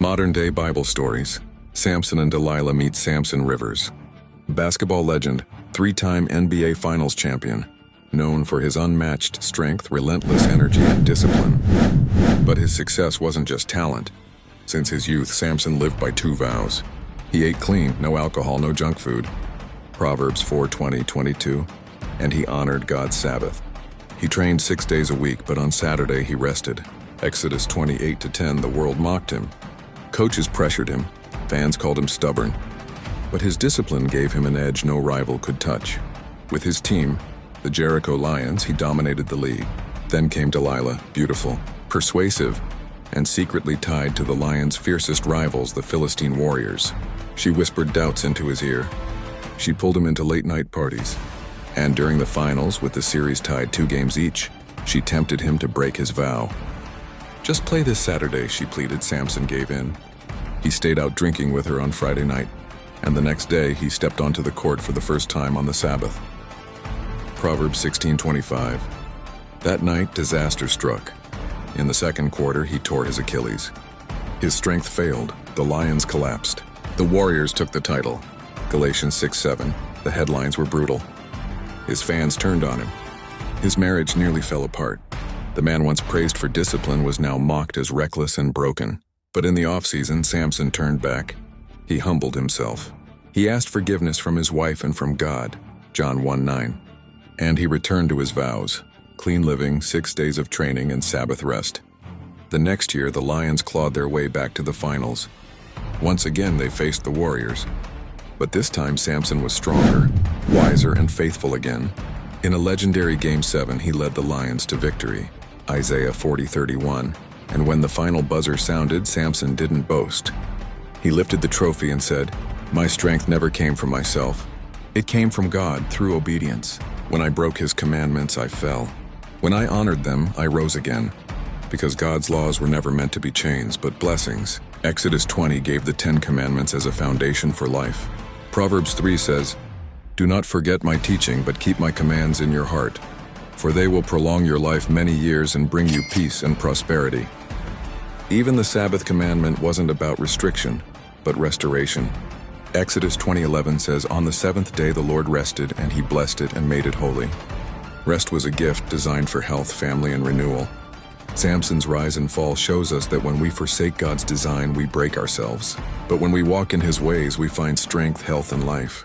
Modern-day Bible stories. Samson and Delilah meet Samson Rivers. Basketball legend, three-time NBA Finals champion, known for his unmatched strength, relentless energy, and discipline. But his success wasn't just talent. Since his youth, Samson lived by two vows. He ate clean, no alcohol, no junk food. Proverbs 4:20-22. And he honored God's Sabbath. He trained 6 days a week, but on Saturday he rested. Exodus 28:10. The world mocked him. Coaches pressured him. Fans called him stubborn. But his discipline gave him an edge no rival could touch. With his team, the Jericho Lions, he dominated the league. Then came Delilah, beautiful, persuasive, and secretly tied to the Lions' fiercest rivals, the Philistine warriors. She whispered doubts into his ear. She pulled him into late-night parties. And during the finals, with the series tied 2 games each, she tempted him to break his vow. "Just play this Saturday," she pleaded. Samson gave in. He stayed out drinking with her on Friday night, and the next day he stepped onto the court for the first time on the Sabbath. Proverbs 16:25. That night, disaster struck. In the second quarter, he tore his Achilles. His strength failed. The Lions collapsed. The Warriors took the title. Galatians 6:7. The headlines were brutal. His fans turned on him. His marriage nearly fell apart. The man once praised for discipline was now mocked as reckless and broken. But in the off-season, Samson turned back. He humbled himself. He asked forgiveness from his wife and from God, John 1:9. And he returned to his vows, clean living, 6 days of training, and Sabbath rest. The next year, the Lions clawed their way back to the finals. Once again, they faced the Warriors. But this time, Samson was stronger, wiser, and faithful again. In a legendary Game 7, he led the Lions to victory. Isaiah 40:31. And when the final buzzer sounded, Samson didn't boast. He lifted the trophy and said, "My strength never came from myself. It came from God through obedience. When I broke his commandments, I fell. When I honored them, I rose again." Because God's laws were never meant to be chains, but blessings. Exodus 20 gave the 10 Commandments as a foundation for life. Proverbs 3 says, "Do not forget my teaching, but keep my commands in your heart, for they will prolong your life many years and bring you peace and prosperity." Even the Sabbath commandment wasn't about restriction, but restoration. Exodus 20:11 says, "On the 7th day the Lord rested, and he blessed it and made it holy." Rest was a gift designed for health, family, and renewal. Samson's rise and fall shows us that when we forsake God's design, we break ourselves. But when we walk in his ways, we find strength, health, and life.